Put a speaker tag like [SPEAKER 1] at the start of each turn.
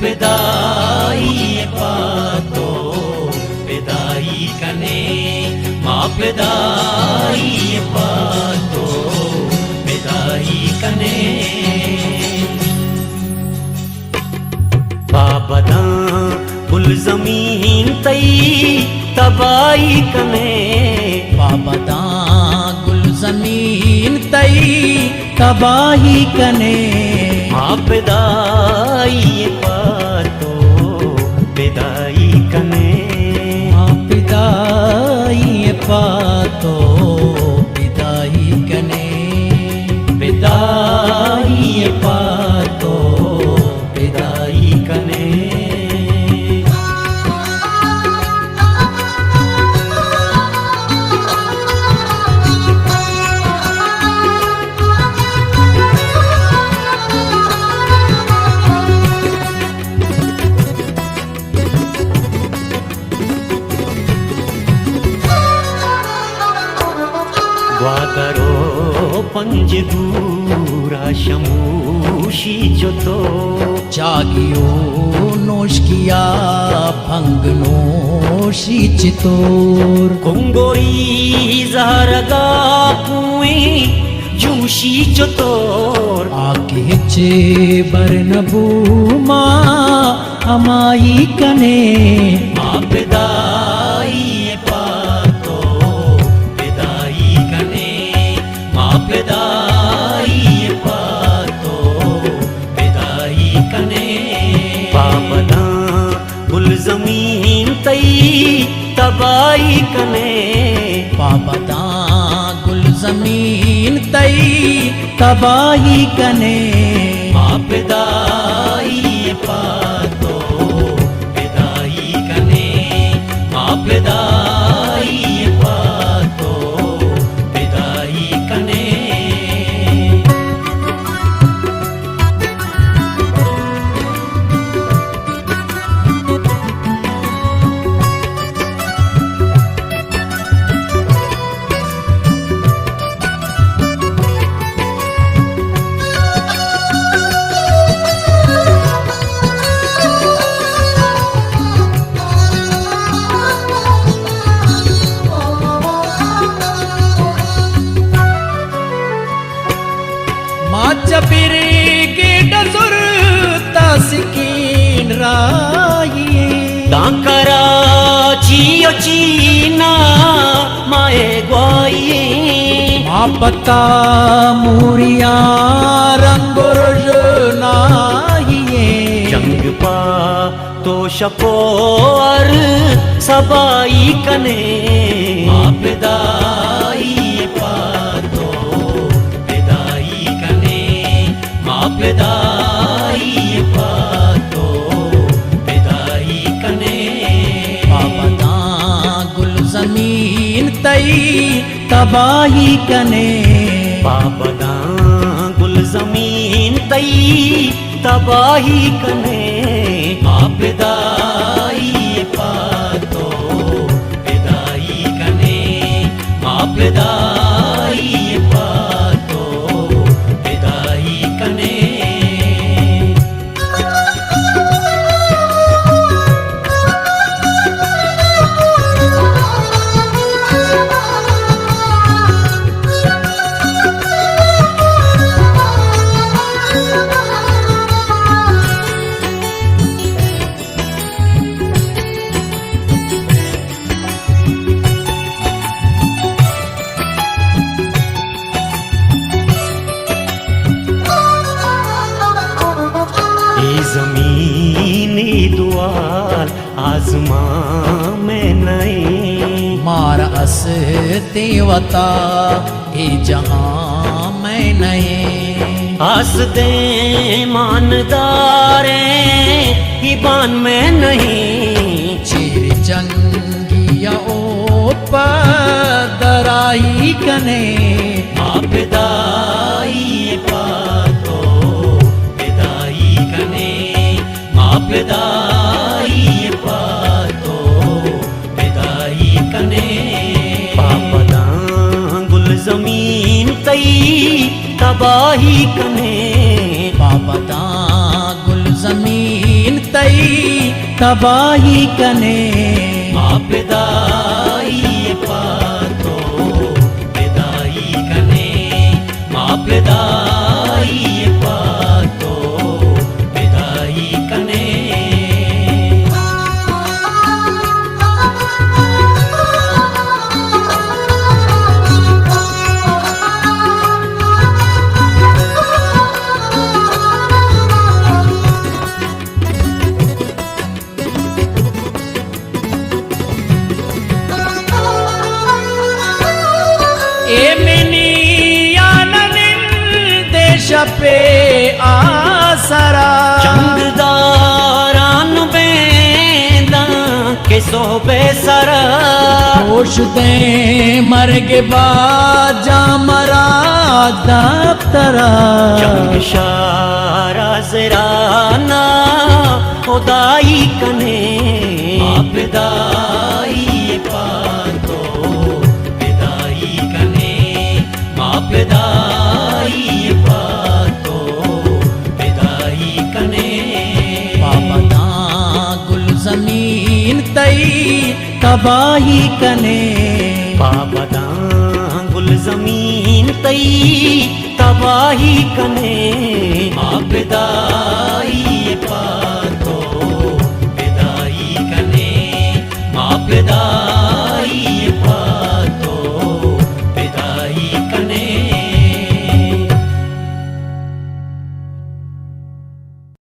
[SPEAKER 1] pedai pato pedai kane ma pedai pato pedai kane babada gul zameen tai tabai kane
[SPEAKER 2] babada gul zameen tai tabahi kane
[SPEAKER 1] ma pedai pato pedai kane
[SPEAKER 2] ma pedai pato pedai kane
[SPEAKER 1] pedai pato pedai kane Guadaro panjegura shamushi joto
[SPEAKER 2] जागियो नोश किया भंग नोशी चितोर
[SPEAKER 1] Kongori zaharaga pui jushi jotor
[SPEAKER 2] आके चे बरनबू माँ अमाई कने
[SPEAKER 1] ma pedai pato pedai kane ma pedai pato pedai kane babada gul zameen tai tabai kane
[SPEAKER 2] पापदा गुल जमीन तई तबाही कने
[SPEAKER 1] ma pedai pato pedai kane ma pedai pato pedai kane
[SPEAKER 2] माचपिरी के डसुर तासिकीन राहिए
[SPEAKER 1] Dankara chiyo china mae guaiye
[SPEAKER 2] मापता मूरिया रंगुरज नाहिए
[SPEAKER 1] जंग पा तो शपोर सबाई कने ma pedai pato pedai kane ma pedai pato pedai kane
[SPEAKER 2] पापदा गुल जमीन तई तबाही कने
[SPEAKER 1] babada gul zameen tai tabahi kane ma pedai pato pedai kane ma pedai pato pedai kane ज़मीनी दुआर आज़मा में नहीं
[SPEAKER 2] मार अस तेवता ए जहां मैं नहीं
[SPEAKER 1] हंसदे मानदारे ईमान में नहीं
[SPEAKER 2] चेर जंगिया ओ पदराई कने
[SPEAKER 1] मा pedai pato pedai kane ma pedai pato pedai kane papada gul zameen tai tabahi kane
[SPEAKER 2] पापदा गुल जमीन तबाही कने
[SPEAKER 1] मां पिदाई पातो पिदाई कने मां पिदाई पातो पिदाई कने
[SPEAKER 2] पे आसरा
[SPEAKER 1] चंगदारान बेंदा के सोबे सरा
[SPEAKER 2] होश दे मर के बाजा मरा दफ्तरा
[SPEAKER 1] जंग शारा जराना खुदाई कने मां पिदाई पातो पिदाई कने मां पिदाई पातो पिदाई कने
[SPEAKER 2] पापदा गुल जमीन तई तबाही कने
[SPEAKER 1] पापदा गुल जमीन तई तबाही कने मां पिदाई